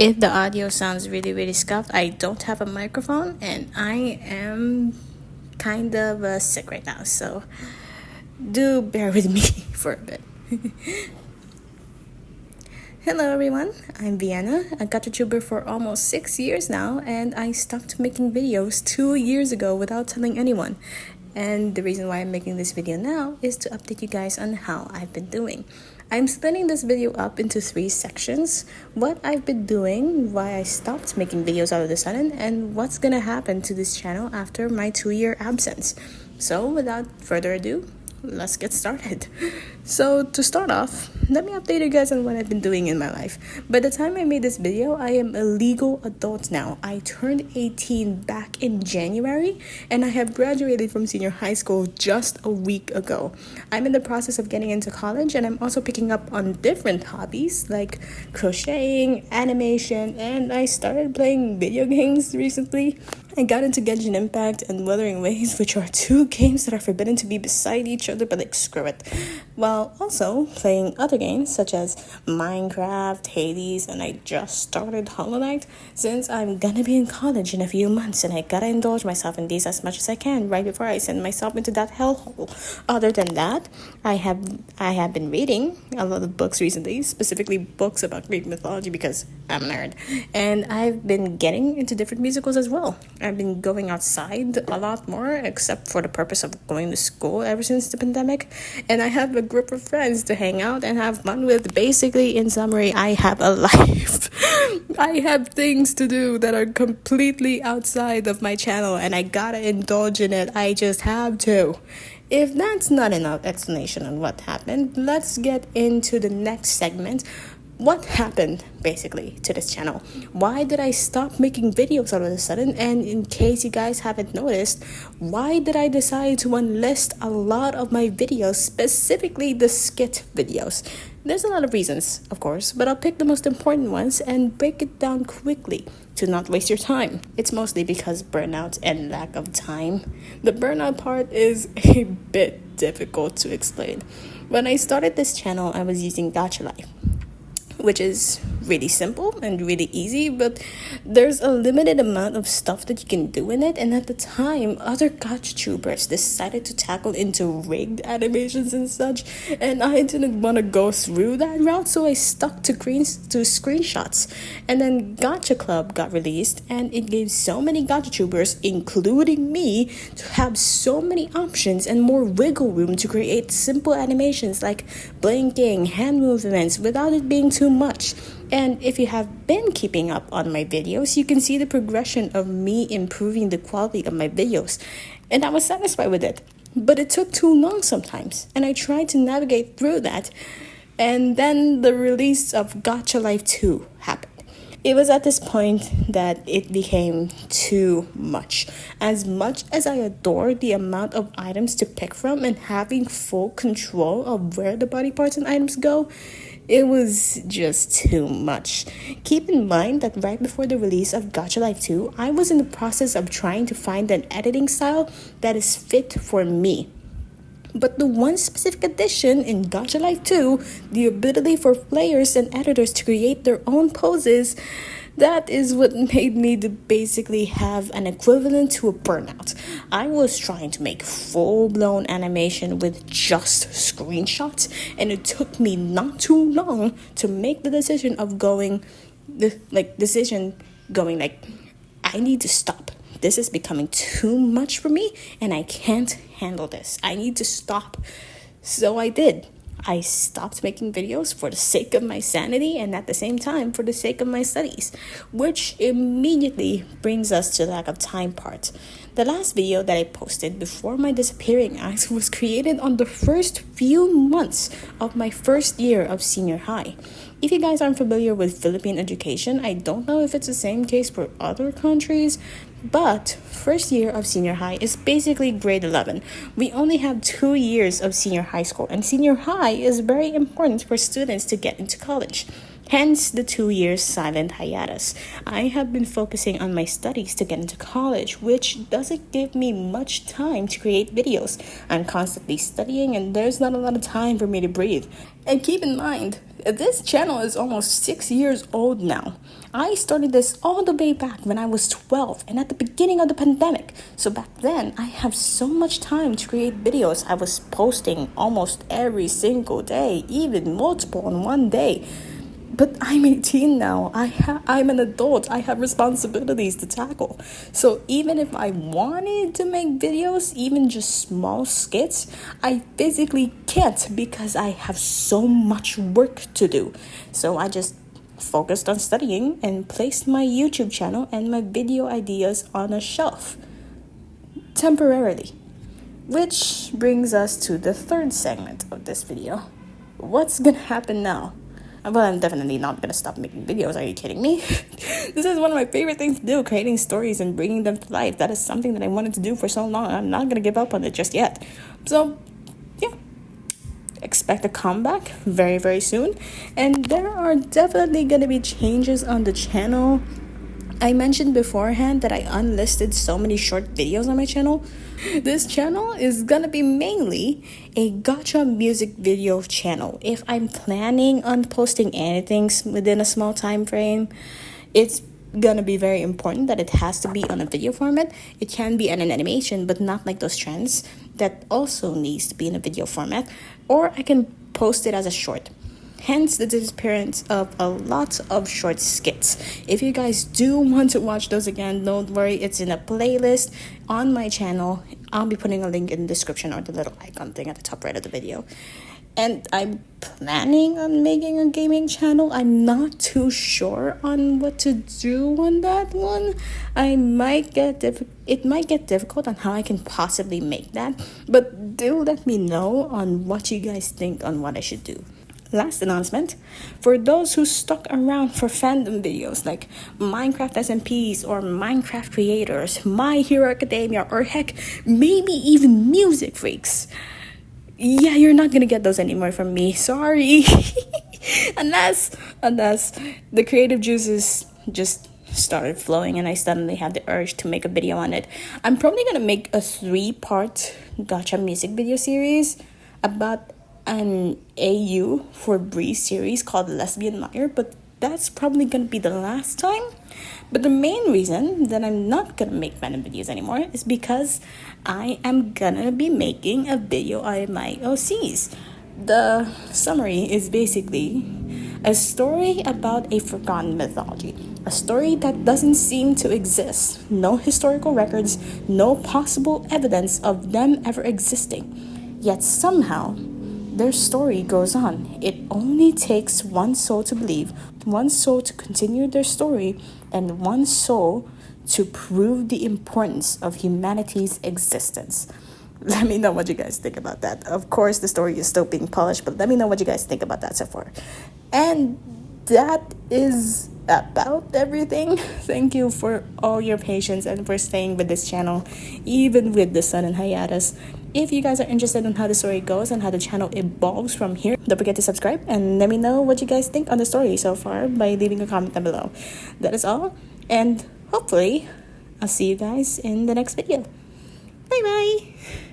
If the audio sounds really scuffed, I don't have a microphone and I am kind of sick right now, so do bear with me for a bit. Hello everyone, I'm Vienna. I got YouTuber for almost 6 years now, and I stopped making videos 2 years ago without telling anyone. And the reason why I'm making this video now is to update you guys on how I've been doing. I'm splitting this video up into 3 sections: what I've been doing, why I stopped making videos all of a sudden, and what's gonna happen to this channel after my 2-year absence. So without further ado, let's get started. So to start off, let me update you guys on what I've been doing in my life. By the time I made this video, I am a legal adult now. I turned 18 back in January, and I have graduated from senior high school just a week ago. I'm in the process of getting into college, and I'm also picking up on different hobbies like crocheting, animation, and I started playing video games recently. I got into Genshin Impact and Wuthering Waves, which are 2 games that are forbidden to be beside each other, but like screw it. While also playing other games such as Minecraft, Hades, and I just started Hollow Knight since I'm gonna be in college in a few months, and I gotta indulge myself in these as much as I can right before I send myself into that hellhole. Other than that, I have been reading a lot of books recently, specifically books about Greek mythology because I'm a nerd, and I've been getting into different musicals as well. I've been going outside a lot more, except for the purpose of going to school ever since the pandemic. And I have a group of friends to hang out and have fun with. Basically, in summary, I have a life. I have things to do that are completely outside of my channel, and I gotta indulge in it. I just have to. If that's not enough explanation on what happened, let's get into the next segment. What happened, basically, to this channel? Why did I stop making videos all of a sudden? And in case you guys haven't noticed, why did I decide to unlist a lot of my videos, specifically the skit videos? There's a lot of reasons, of course, but I'll pick the most important ones and break it down quickly to not waste your time. It's mostly because burnout and lack of time. The burnout part is a bit difficult to explain. When I started this channel, I was using Gacha Life, which is really simple and really easy, but there's a limited amount of stuff that you can do in it. And at the time, other GotchaTubers decided to tackle into rigged animations and such, and I didn't want to go through that route, so I stuck to screenshots. And then Gacha Club got released, and it gave so many GotchaTubers, including me, to have so many options and more wiggle room to create simple animations like blinking, hand movements, without it being too much. And if you have been keeping up on my videos, you can see the progression of me improving the quality of my videos, and I was satisfied with it. But it took too long sometimes, and I tried to navigate through that, and then the release of Gacha Life 2 happened. It was at this point that it became too much. As much as I adore the amount of items to pick from and having full control of where the body parts and items go, it was just too much. Keep in mind that right before the release of Gacha Life 2, I was in the process of trying to find an editing style that is fit for me. But the one specific addition in Gacha Life 2, the ability for players and editors to create their own poses, that is what made me to basically have an equivalent to a burnout. I was trying to make full-blown animation with just screenshots, and it took me not too long to make the decision of I need to stop. This is becoming too much for me, and I can't handle this. I need to stop. So I did. I stopped making videos for the sake of my sanity and at the same time for the sake of my studies, which immediately brings us to the lack of time part. The last video that I posted before my disappearing act was created on the first few months of my first year of senior high. If you guys aren't familiar with Philippine education, I don't know if it's the same case for other countries, but first year of senior high is basically grade 11. We only have 2 years of senior high school, and senior high is very important for students to get into college. Hence the 2 years silent hiatus. I have been focusing on my studies to get into college, which doesn't give me much time to create videos. I'm constantly studying, and there's not a lot of time for me to breathe. And keep in mind, This channel is almost 6 years old now. I started this all the way back when I was 12 and at the beginning of the pandemic. So back then, I have so much time to create videos. I was posting almost every single day, even multiple in one day. But I'm 18 now. I'm an adult. I have responsibilities to tackle. So even if I wanted to make videos, even just small skits, I physically can't because I have so much work to do. So I just focused on studying and placed my YouTube channel and my video ideas on a shelf temporarily. Which brings us to the third segment of this video. What's gonna happen now? Well, I'm definitely not going to stop making videos. Are you kidding me? This is one of my favorite things to do, creating stories and bringing them to life. That is something that I wanted to do for so long. I'm not going to give up on it just yet. So, yeah. Expect a comeback very, very soon. And there are definitely going to be changes on the channel. I mentioned beforehand that I unlisted so many short videos on my channel. This channel is gonna be mainly a gacha music video channel. If I'm planning on posting anything within a small time frame, it's gonna be very important that it has to be on a video format. It can be an animation, but not like those trends that also needs to be in a video format. Or I can post it as a short. Hence the disappearance of a lot of short skits. If you guys do want to watch those again, don't worry, it's in a playlist on my channel. I'll be putting a link in the description or the little icon thing at the top right of the video. And I'm planning on making a gaming channel. I'm not too sure on what to do on that one. It might get difficult on how I can possibly make that. But do let me know on what you guys think on what I should do. Last announcement, for those who stuck around for fandom videos like Minecraft SMPs or Minecraft creators, My Hero Academia, or heck, maybe even Music Freaks. Yeah, you're not gonna get those anymore from me. Sorry. unless the creative juices just started flowing and I suddenly had the urge to make a video on it. I'm probably gonna make a 3-part gacha music video series about an AU for Bree series called Lesbian Liar, but that's probably gonna be the last time. But the main reason that I'm not gonna make fandom videos anymore is because I am gonna be making a video on my OCs. The summary is basically a story about a forgotten mythology, a story that doesn't seem to exist, no historical records, no possible evidence of them ever existing, yet somehow their story goes on. It only takes one soul to believe, one soul to continue their story, and one soul to prove the importance of humanity's existence. Let me know what you guys think about that. Of course, the story is still being polished, but let me know what you guys think about that so far. And that is about everything. Thank you for all your patience and for staying with this channel, even with the sudden hiatus. If you guys are interested in how the story goes and how the channel evolves from here, don't forget to subscribe and let me know what you guys think on the story so far by leaving a comment down below. That is all, and hopefully I'll see you guys in the next video. Bye bye.